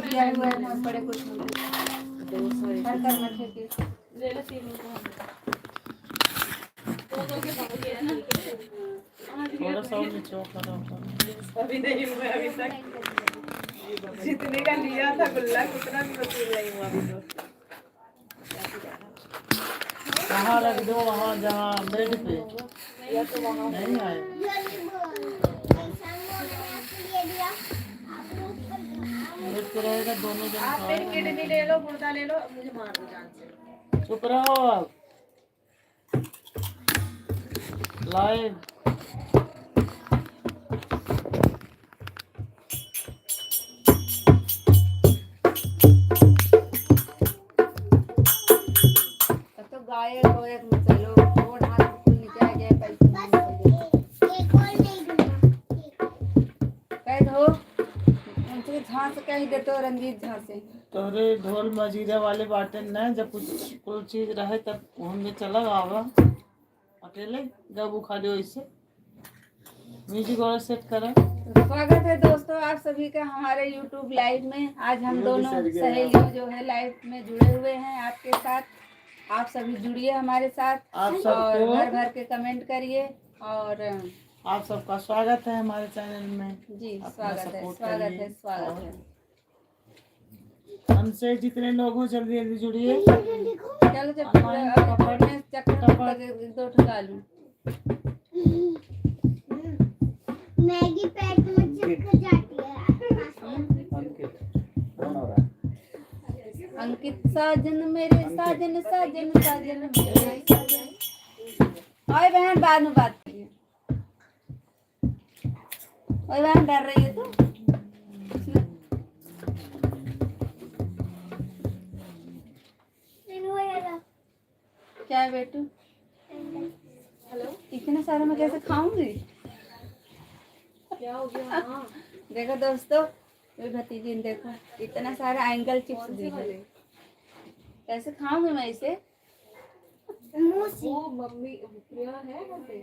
दिया हुआ है बहुत बड़े कुछ हर करना चाहिए। ले लो 3 थोड़ा सा और नीचे करो। अभी नहीं हुआ अभी तक, जितने का लिया था गुल्ला उतना भी वसूल नहीं हुआ अभी तो। वहाँ रख दो, वहाँ जहाँ बेड पे या तो वहाँ नहीं आए। बेड पे रहेगा दोनों जन आप मेरी किडनी ले लो, गुर्दा ले लो, मुझे मार दो जान से। चुप रहो अब। लाइव तो गाय हो एक में चलो रोड हाथ बिल्कुल नीचे आ गया पैसे कह दो उनसे झांस कह ही देते हो रंजीत झा से। तोरे ढोल मजीरा वाले बाटे न, जब कुछ चीज रहे तब घूमने चला आवा। अकेले गबू खाली वैसे म्यूजिक और सेट करा। स्वागत है दोस्तों आप सभी का हमारे YouTube लाइव में। आज हम दोनों सहेलियों जो है लाइव में जुड़े हुए हैं आपके साथ। आप सभी जुड़िए हमारे साथ आप और सबको भर भर के कमेंट करिए और आप सबका स्वागत है हमारे चैनल में। जी अपना स्वागत है सपोर्ट स्वागत करिए है स्वागत और है। हमसे जितने लोग हो जल्दी जल्दी जुड़िए। चलो चक्कर 2 ठुका लूं। मैगी पेट में चिपक जाती है। अंकित साजन मेरे साजन साजन साजन मेरे साजन। ओए बहन बाद में बात करिए। ओए बहन डर रही है तो क्या है बेटू? हेलो, इतना सारा मैं कैसे खाऊंगी? क्या हो गया? हाँ देखो दोस्तों मेरी भतीजी ने देखो इतना सारा एंगल चिप्स दी है। कैसे खाऊंगी मैं इसे? वो मम्मी प्रिया है घर पे।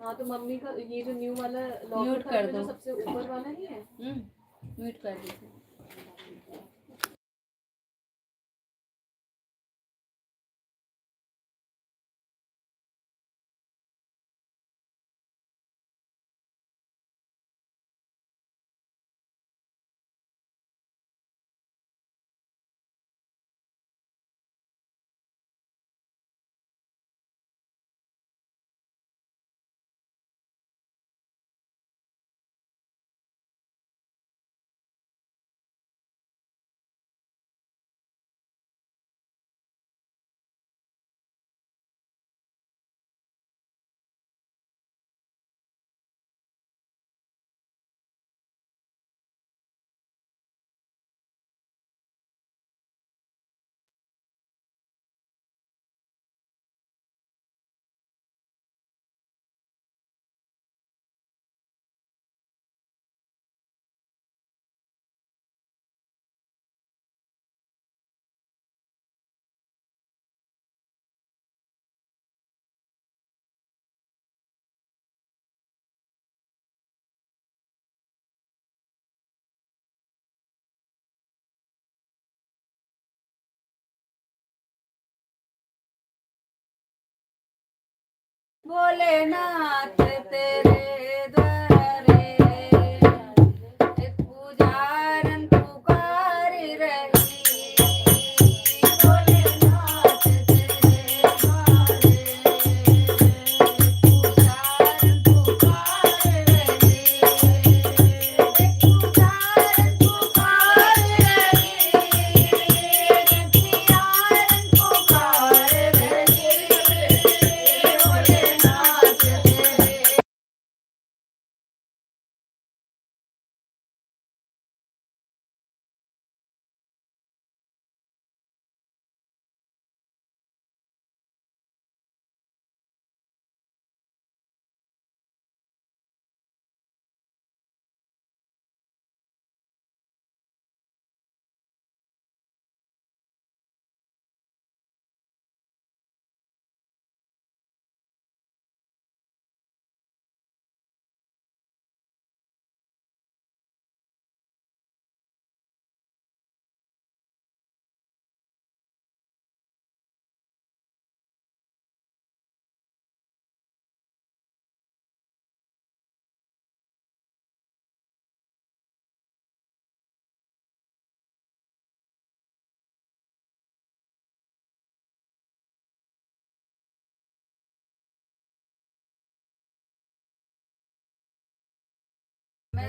हाँ तो मम्मी का ये जो न्यू वाला लॉक म्यूट कर दो। जो सबसे ऊपर वाला नहीं है, म्यूट कर दीजिए। भोलेनाथ तेरे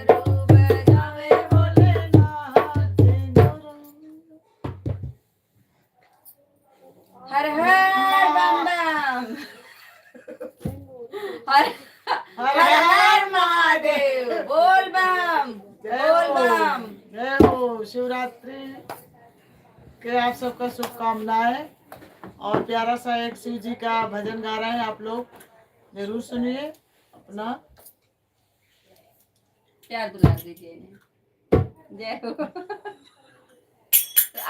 डमरू बजावे भोलेनाथ गौरा। हर हर बम बम हर हर हर हर महादेव बोल बम बोल बम। जय हो। शिवरात्रि के आप सबका शुभकामनाएं। और प्यारा सा एक शिव जी का भजन गा रहे हैं, आप लोग जरूर सुनिए, अपना प्यार दुलार दीजिए इन्हें। जय हो। तो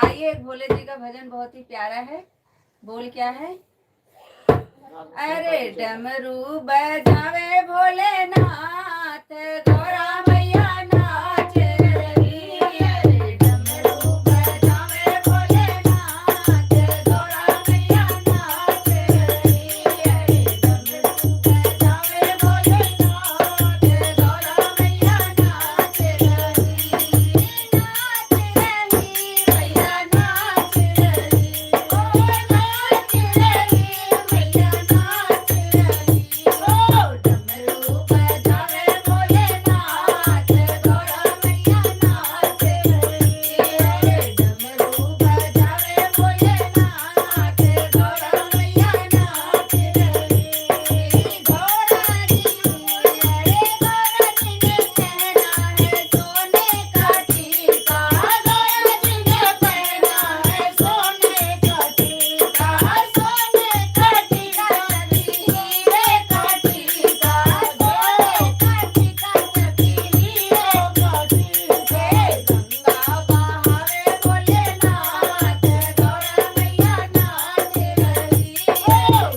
आइए, एक भोले जी का भजन बहुत ही प्यारा है। बोल क्या है? अरे डमरू बजावे भोलेनाथ गौरा मैया नाच रही। अरे डमरू बजावे भोलेनाथ गौरा मैया नाच रही। अरे डमरू बजावे भोलेनाथ गौरा मैया नाच रही। नाच रही मैया नाच रही। ओ नाच रही मैया नाच रही। ओ डमरू बजावे भोलेनाथ गौरा मैया नाच रही। अरे डमरू बजावे भोलेनाथ गौरा मैया नाच रही। गौरा जी अरे गौरा जी ने पहना है सोने का टीका। गौरा जी ने पहना है सोने का टीका। सोने का टीका सभी हीरे का टीका। सोने का टीका सभी हीरे का टीका। गंगा बहावे भोलेनाथ गौरा मैया नाच रही।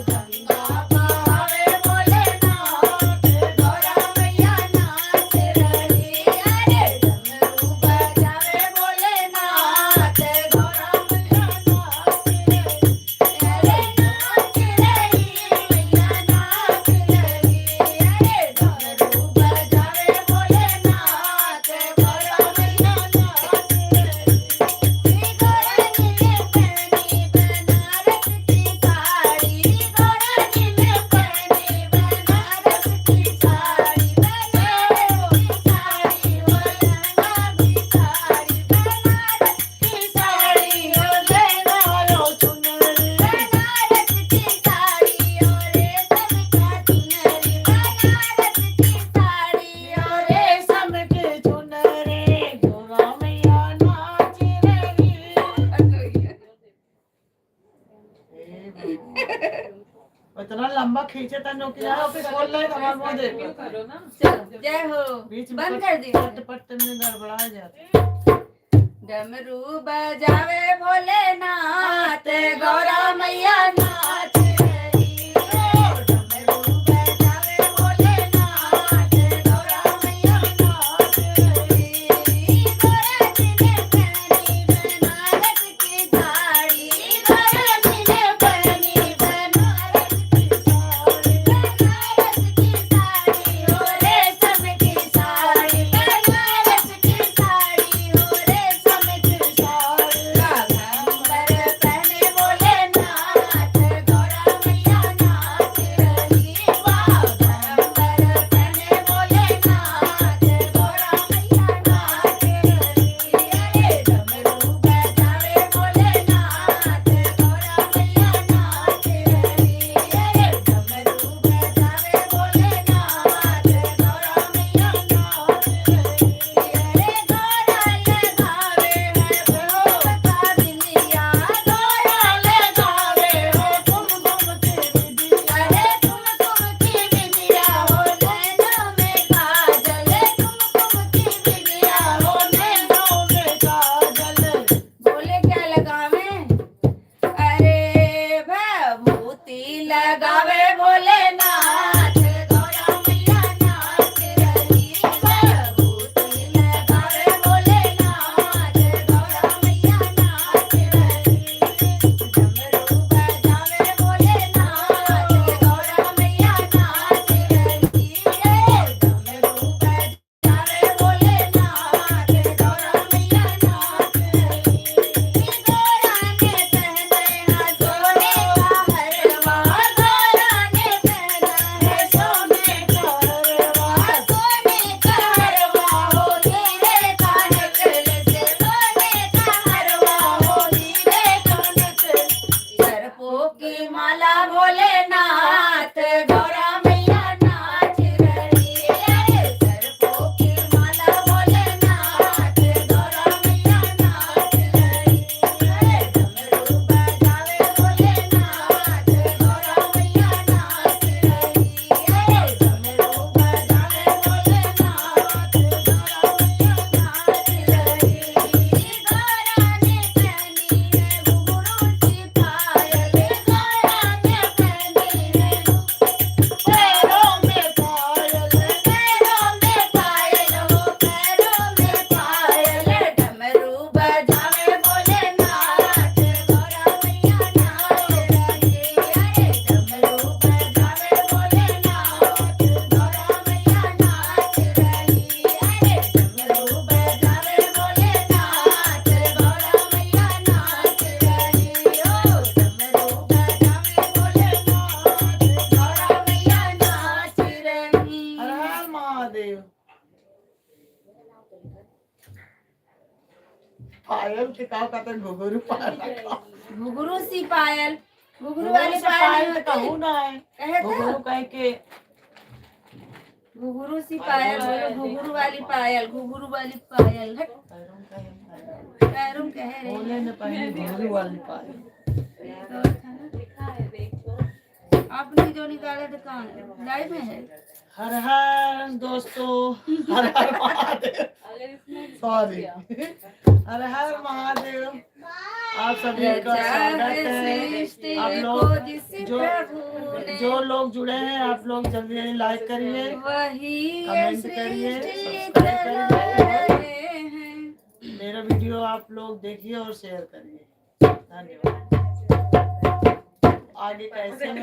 गंगा बहावे भोलेनाथ गौरा मैया नाच रही। अरे डमरू बजावे भोलेनाथ गौरा मैया नाच रही। अरे नाच रही मैया नाच रही। अरे डमरू बजावे भोलेनाथ गौरा मैया नाच रही। गौरा जी ने पहनी बनारस की साड़ी। गौरा जी ने पहनी बनारस की साड़ी। बनारस की साड़ी हो लहंगा भी साड़ी। बनारस की साड़ी हो लहंगा लो चुनरी। बनारस की साड़ी हो रेशम का चुनरी। बनारस की साड़ी हो रेशम के चुनरे गौरा मैया नाच रही। इतना लंबा खींचे था नौकरी पे खोल रहे हमारे मुंह देखो। करो ना। चलो जय हो। बीच में बंद कर दी। पट पट में गड़बड़ा जाता। डमरू बजावे भोलेनाथ गौरा मैया नाच रही। डमरू बजावे भोलेनाथ गौरा मैया नाच रही। गौरा जी ने पहनी बनारस की साड़ी। गौरा जी ने पहनी बनारस की साड़ी। बनारस की साड़ी हो रेशम की साड़ी। बनारस की साड़ी हो रेशम की साड़ी। घंघर पहने भोलेनाथ गौरा पायल के का कहते हैं घुघरू पायल घुघरू सी पायल, घुघरू वाली वाली पायल पायल तो होती कहूँ ना है कहे घुघरू तो कह के घुघरू सी पायल बोलो, घुघरू वाली पायल, घुघरू वाली पायल। हट पैरों कह रहे बोले न पहले घुघरू वाली पायल। आपने जो निकाला दुकान लाइव में है। हर हर दोस्तों, हर हर महादेव, सॉरी, हर हर महादेव। आप सभी का स्वागत है। आप लोग जो लोग जुड़े हैं आप लोग जल्दी लाइक करिए, कमेंट करिए, सब्सक्राइब करिए, मेरा वीडियो आप लोग देखिए और शेयर करिए। धन्यवाद। आगे कैसे में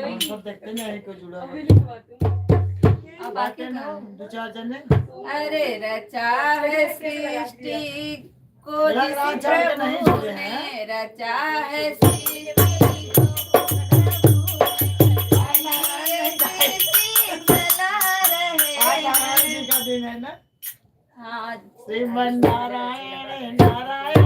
हम सब देखते नहीं को जुड़ा अब आके दो चार जने अरे रचा है सृष्टि को लग रहा जिस जन के नहीं प्रभु जुड़े ने हैं। रचा है सृष्टि को चला आज रहे हमारे जी का दिन है ना। हाँ श्रीमन नारायण नारायण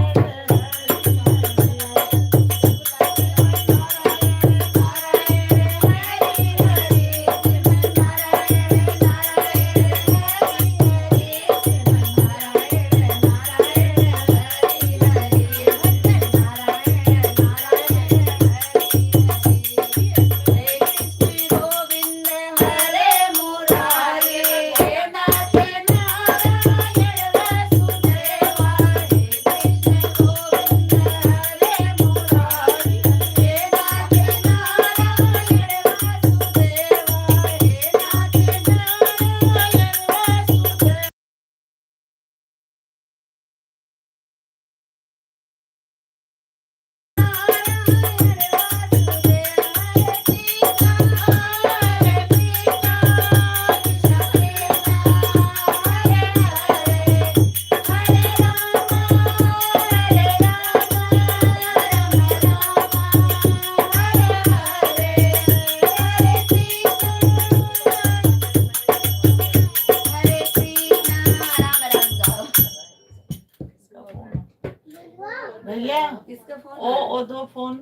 भैया किसका फोन ओ दो फोन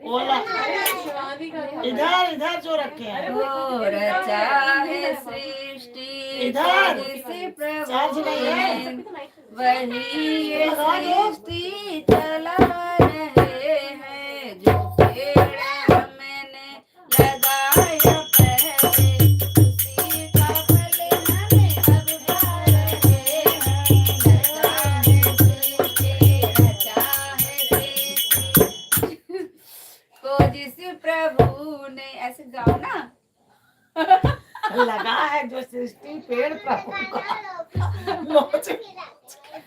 ओला इधर जो रखे हैं ओ रचा है सृष्टि इधर। जिसे चार्ज प्रभु नहीं है। ने वही ये सृष्टि चला रहे हैं। जो पेड़ हमने लगाया पहले उसी का फल हमें अब पा रहे हैं। रचा है सृष्टि को जिस प्रभु ने ऐसे गाओ ना। लगा है जो सृष्टि पेड़ प्रभु का नोच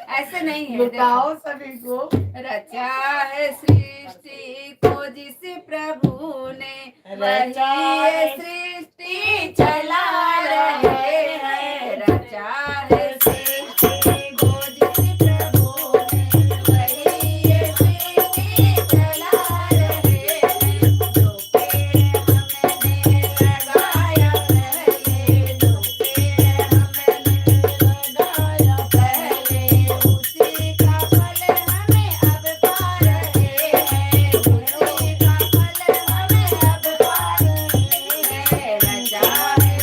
ऐसे नहीं है लुटाओ सभी को। रचा है सृष्टि को जिस प्रभु ने रचा वही है ये सृष्टि चला रहे हैं। रचा है सृष्टि को जिस प्रभु ने वही ये सृष्टि चला रहे हैं। जो पेड़ हमने लगाया पहले, जो पेड़ हमने लगाया पहले उसी का फल हमें अब पा रहे हैं। उसी का फल हमें अब पा रहे हैं। रचा है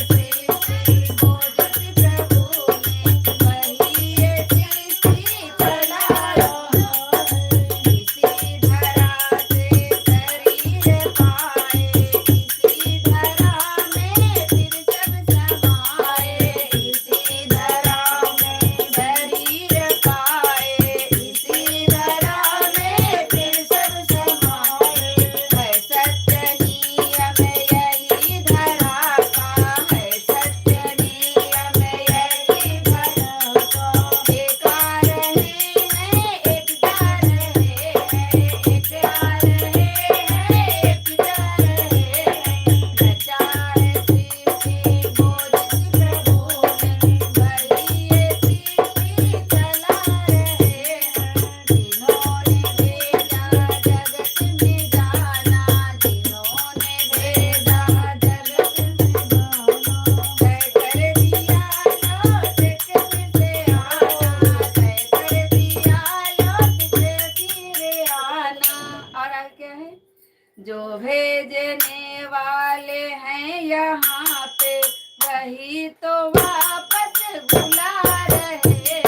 जो भेजने वाले हैं यहाँ पे वही तो वापस बुला रहे हैं।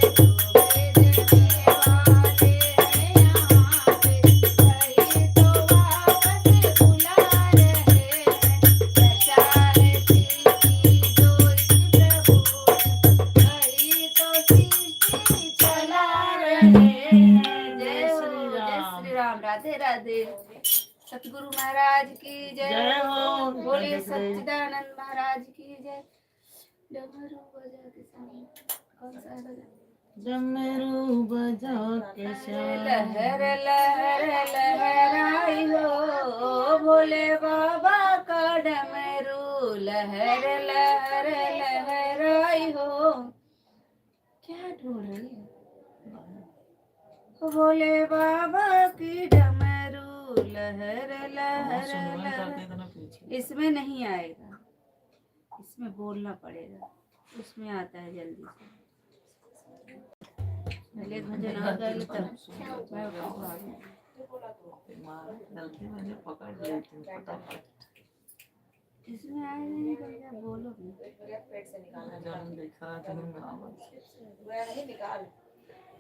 जो भेजने वाले हैं यहाँ पे वही तो वापस बुला रहे हैं। रचा है सृष्टि जो इस प्रभु वही तो सृष्टि चला रहे हैं। जय हो, जय श्री राम। राधे राधे। सतगुरु महाराज की जय जय हो। बोलिए सच्चिदानंद महाराज की जय। डमरू बजा के सामने कौन सा है भजन? डमरू बजा के श्याम लहर लहर लहराई हो भोले बाबा का डमरू लहर लहर लहराई हो। क्या ढूंढ रही है? भोले बाबा की डमरू लहर लहर लहर। इसमें नहीं आएगा, इसमें बोलना पड़ेगा, उसमें आता है जल्दी से। पहले भजन आ गए तब मैं गाऊं आगे। इसमें आए नहीं भैया, बोलो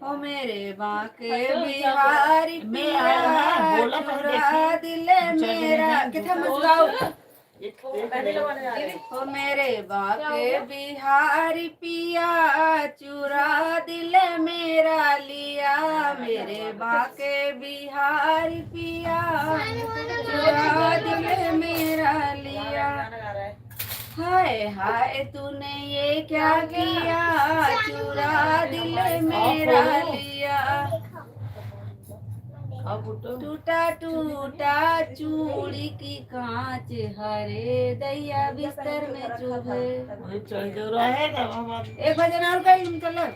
ओ मेरे बाके बिहारी पिया चुरा दिल मेरा। कितना मुस्काओ। ओ मेरे बाके बिहारी पिया चुरा दिल मेरा लिया। मेरे बाके बिहारी पिया चुरा दिल मेरा लिया। हाय हाय तूने ये क्या किया चुरा दिल मेरा लिया। टूटा टूटा चूड़ी की कांच हरे दैया बिस्तर में चुभे। एक भजन और कहीं चलो।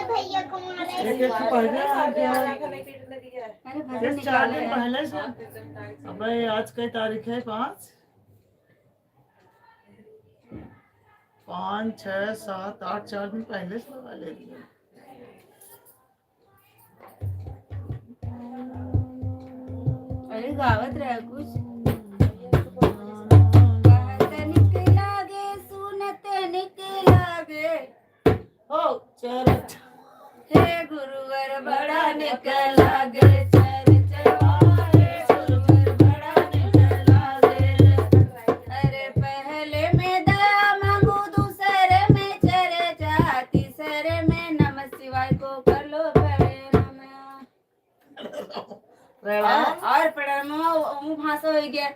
भैया को अरे भजन निकाले हैं। पहले से अबे आज की तारीख है 5 6 7 8 4 दिन पहले से लगा ले रही है। अरे गावत रहा कुछ। कहत निकला गे सुनत निकला गे ओ चरच हे गुरुवर बड़ा निकला गे चरचवारे गुरुवर बड़ा निकला गे। अरे पहले में दया मांगू दूसरे में चर्चा तीसरे में नमः शिवाय को कर लो प्रणाम। और प्रणाम मुँह भाषा हो गया।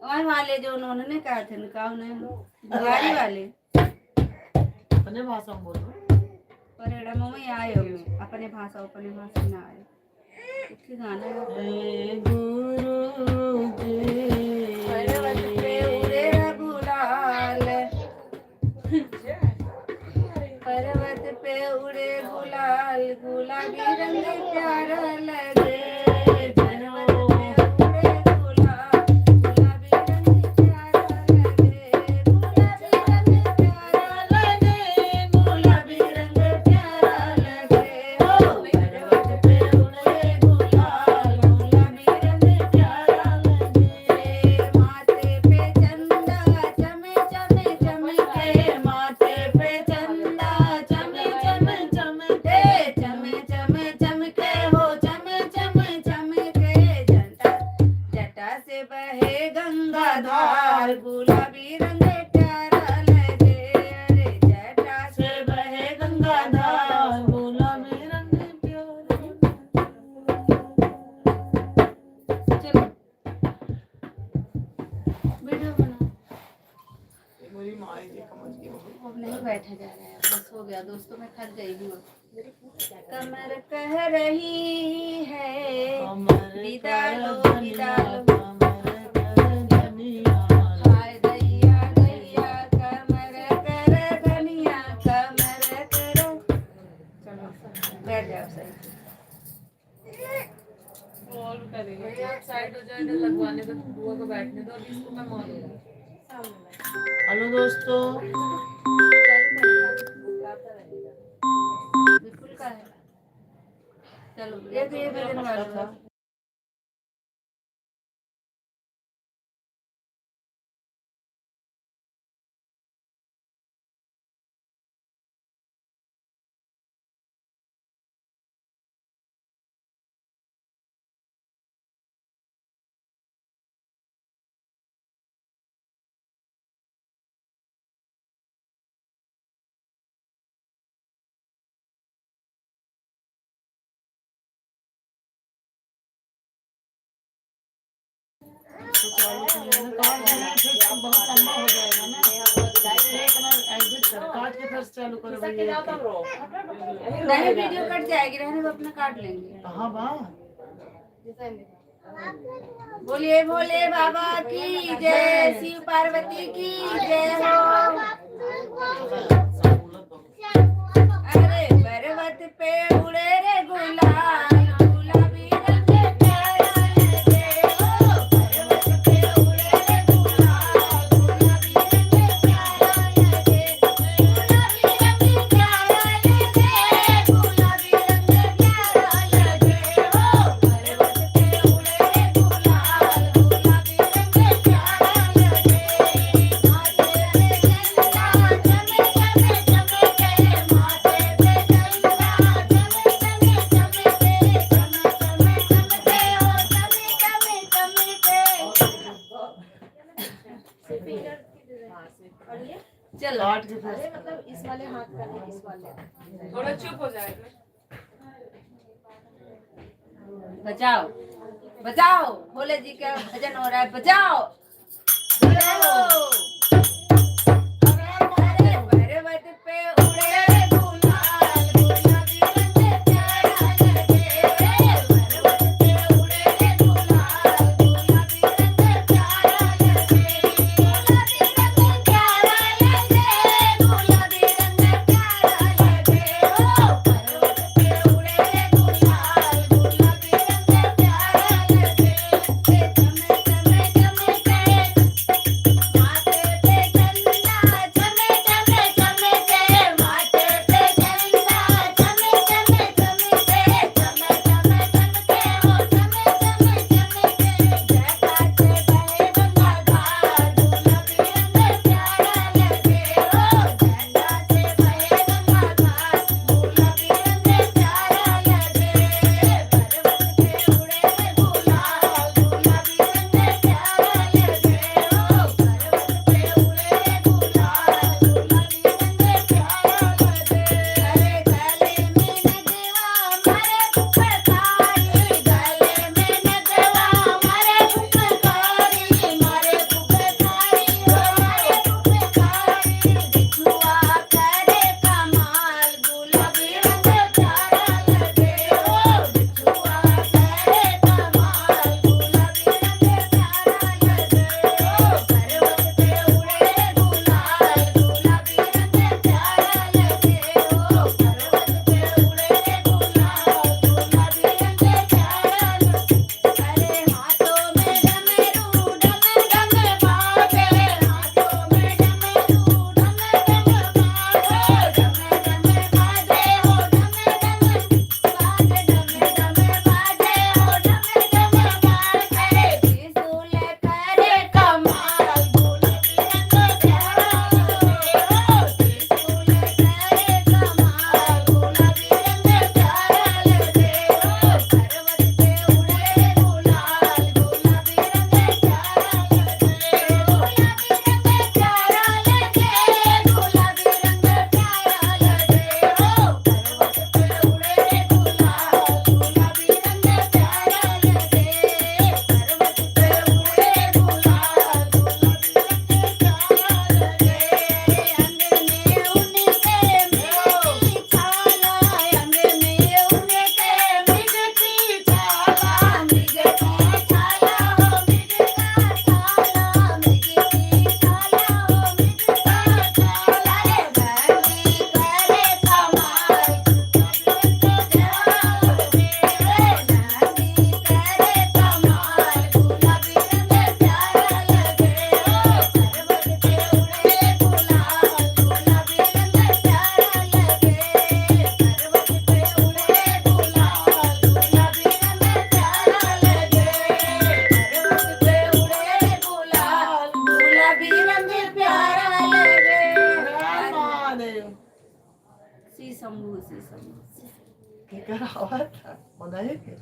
वही वाले जो उन्होंने कहा थे निकाह बिहारी वाले अपने भाषा में बोलो। परिणामों में आए होंगे अपने भाषा ना आए। एक ही गाना है। हे गुरु जी पर्वत पे उड़े गुलाल पर्वत पे उड़े गुलाल गुलाबी रंग प्यारा लगे। पर्वत पे उड़े गुलाल गुलाबी रंग प्यारा लगे। गुलाबी रंग प्यारा लगे गुलाबी रंग प्यारा लगे। ओ पर्वत पे उड़े गुलाल गुलाबी रंग प्यारा लगे। माथे पे चंदा चमे चमे चमके माथे पे चंदा चमे चमे चमके चमे चमे चमके हो चमे चमे चमके। जटा से बहे गंगा धार गुलाबी रंग प्यारा लगे। अरे जटा से बहे गंगा धार गुलाबी रंग प्यारा। चलो वीडियो बनाओ। मेरी माँ जी समझ गई वो। अब नहीं बैठा जा रहा है, बस हो गया दोस्तों, मैं थक गई हूँ। कमर कह रही है विदा लो विदा लो। हाय दैया दैया कमर कर धनिया कमर कर। चलो बैठ जाओ सही। और करेंगे आप साइड हो जाए लगवाने दो बुआ को बैठने दो। अभी इसको मैं मारूंगी। हेलो दोस्तों, विपुल का है। चलो एक ये भजन गा लो। कुछ और लिखिए ना, कार्ड बनाए फिर तो बहुत लंबा हो जाएगा ना। एक ना एडिट कर, काट के फिर से चालू करो भैया। नहीं वीडियो कट जाएगी, रहने दो, अपना काट लेंगे। कहाँ बा? बोलिए भोले बाबा की जय, शिव पार्वती की जय हो। अरे पर्वत पे उड़े रे गुलाल, गुलाबी रंग प्यारा लगे हो। पर्वत पे उड़े रे गुलाल, गुलाबी रंग प्यारा लगे। गुलाबी रंग प्यारा लगे, गुलाबी रंग प्यारा लगे हो। पर्वत पे उड़े रे गुलाल, गुलाबी रंग प्यारा लगे। माथे पे चंदा चमके चमके, माथे पे चंदा चमके चमके, चमके चलो काट के फिर से। मतलब इस वाले हाथ का नहीं, इस वाले थोड़ा चुप हो जाएगा। बजाओ बजाओ, भोले जी का भजन हो रहा है, बजाओ बजाओ। अरे पर्वत पे उड़े रे गुलाल, गुलाबी रंग प्यारा लगे। पर्वत पे उड़े रे गुलाल, गुलाबी रंग प्यारा लगे। गुलाबी रंग प्यारा लगे, गुलाबी रंग प्यारा लगे हो। पर्वत पे उड़े रे गुलाल, गुलाबी रंग प्यारा लगे। चमके चमके भी रंग प्यारा लगे। हर महादेव। सी शंभू सी शंभू। क्या कर रहा था बताइए फिर।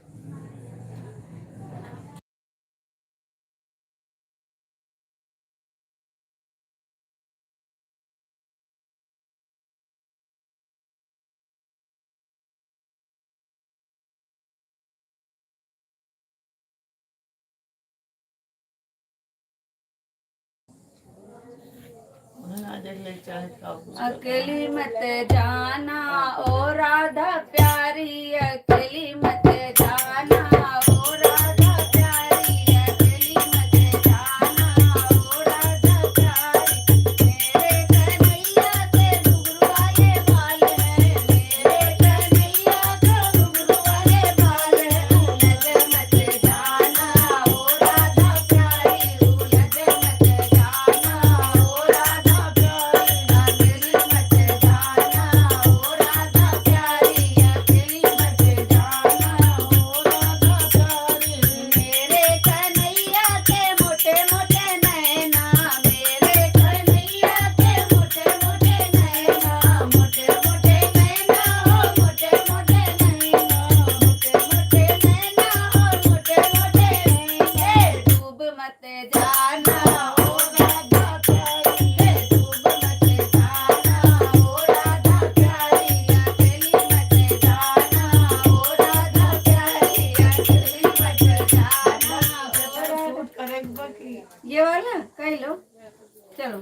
अकेली मत जाना ओ राधा प्यारी, अकेली मत जाना ओ राधा प्यारी, अकेली मत जाना ओ राधा प्यारी। मेरे कन्हैया के घुंघरू वाले बाल है, मेरे कन्हैया के घुंघरू वाले बाल है। उलझ मत जाना ओ राधा प्यारी, उलझ मत जाना ओ राधा प्यारी, अकेली मत जाना ओ राधा प्यारी, अकेली मत जाना ओ राधा प्यारी। मेरे कन्हैया के मोटे मोटे नैना, मेरे कन्हैया के मोटे मोटे नैना, मोटे मोटे नैना हो मोटे मोटे नैना, मोटे मोटे नैना हो मोटे मोटे नैना। डूब मत जाना ओ राधा प्यारी, डूब मत जाना ओ राधा प्यारी, अकेली मत जाना ओ राधा प्यारी, अकेली मत जाना ओ राधा। करेक्ट की ये वाला कह लो। चलो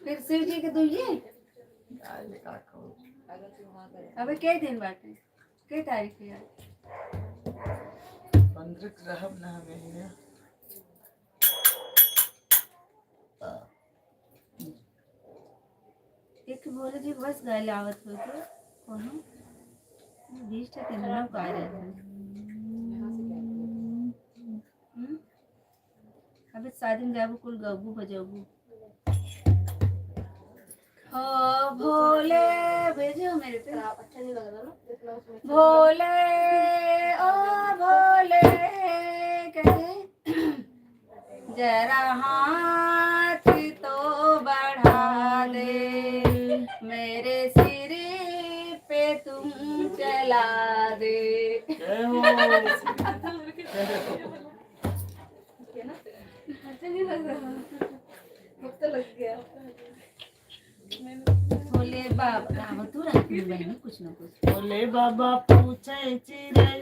फिर शिव जी के दुइये। अबे के दिन बाटे के तारीख है? 15 रहब ना महीने। एक बोले जी बस गाय आवत हो तो कोनो 20 दिन ना कह रहे थे। अबे शादी में जाबू कुल गबू बजाबू। ओ भोले भेजो मेरे पे। अच्छा नहीं लग रहा ना भोले ओ भोले कहे जरा हाथ तो बढ़ा दे, मेरे सिर पे तुम चला दे। जय हो। अच्छा नहीं लग रहा तो लग गया। भोले बाबा राम तू रखी बहनी कुछ ना कुछ। भोले बाबा पूछे चिड़ै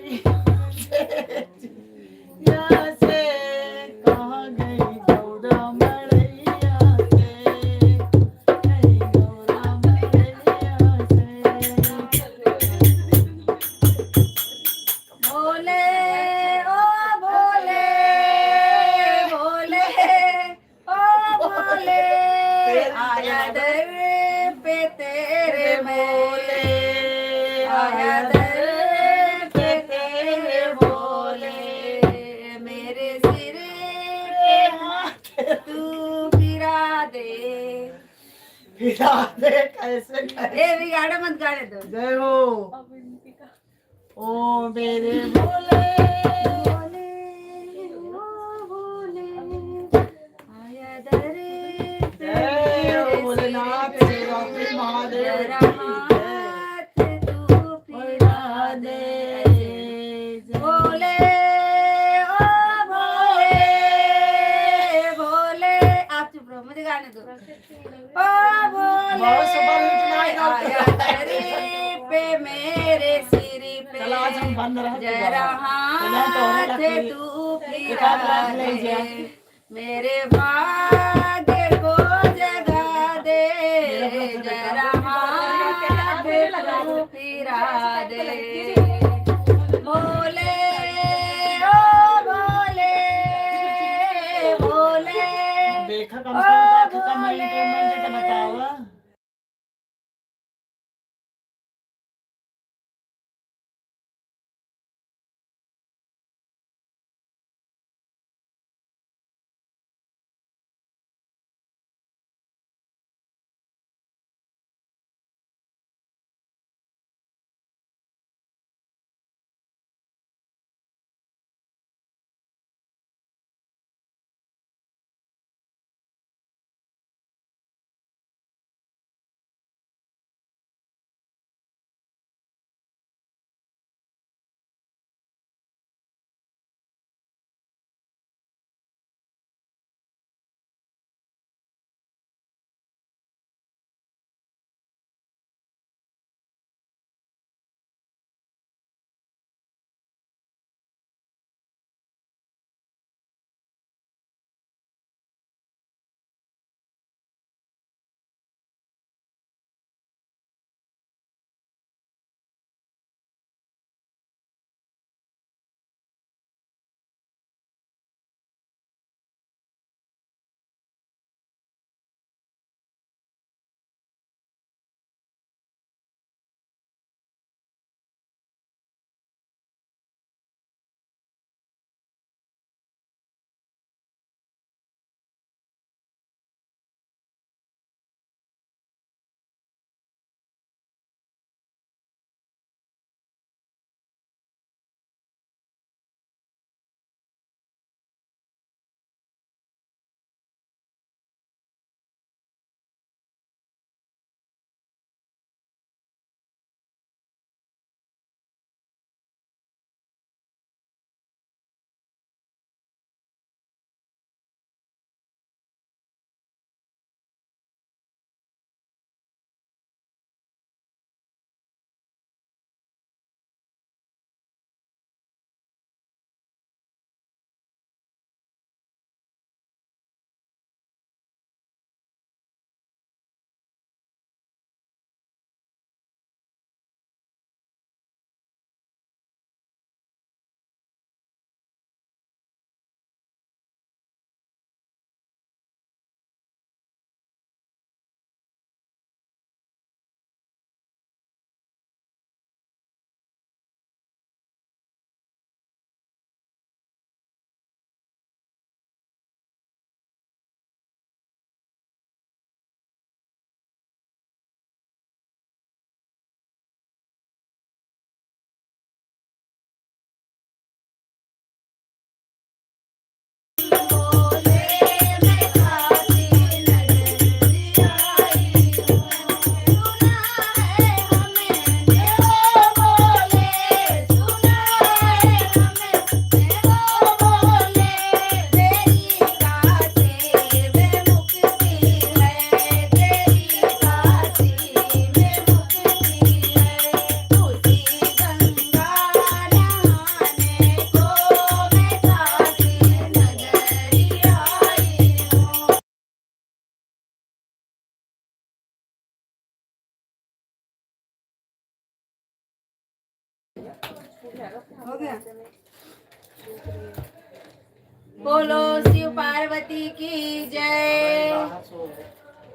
से कहाँ गई गौरा मड़ैया से, गई गौरा मड़ैया से। भोले ओ भोले भोले ओ भोले आया दर पे तेरे भोले, आया दर पे तेरे भोले। मेरे सिर पे हाथ तू फिरा दे। फिरा दे कैसे ए भी गाना मत गाने दो। जय हो। ओ मेरे भोले भोले ओ भोले आया दर पे जय हो मेरे भोलेनाथ सिर शिवरात्रि महादेव जरा की जय। हाथ तू फिरा दे। भोले ओ भोले भोले आप चुप रहो मुझे गाने दो। ओ भोले बहुत सुबह उठना है। आया दर पे मेरे सिर पे चलो आज हम बंद रह जरा हाथ तू फिरा दे, मेरे भाग्य को जगा दे, जरा हाथ तू फिरा दे। भोले ओ भोले भोले देखा कम से कम खत्म है तो बतावा। हो गया। बोलो शिव पार्वती की जय।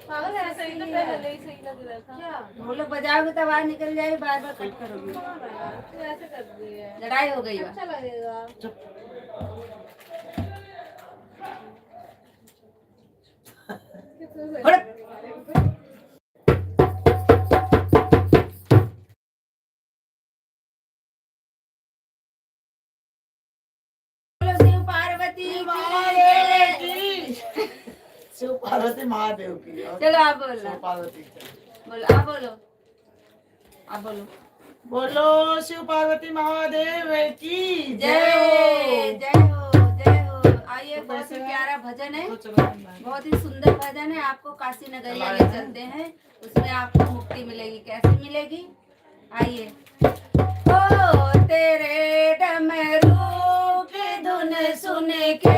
पागल है, सही तो पहले ही सही लग रहा था। क्या? बोलो बजाओगे तो आवाज निकल जाएगी, बार बार कट करोगे। तू ऐसे कर दी है। लड़ाई हो गई बा। अच्छा लगेगा। बड़क। बोलो शिव पार्वती की जय। शिव पार्वती महादेव की। और चलो आप बोलना। शिव पार्वती की। बोलो आप बोलो, आप बोलो। बोलो शिव पार्वती महादेव की जय जय जय हो जय हो। आइए, बहुत ही प्यारा भजन है, हो। तो चलो बहुत ही सुंदर भजन है। आपको काशी नगरिया ले चलते हैं, उसमें आपको मुक्ति मिलेगी। कैसे मिलेगी? आइए। ओ तेरे डमरू की धुन सुन के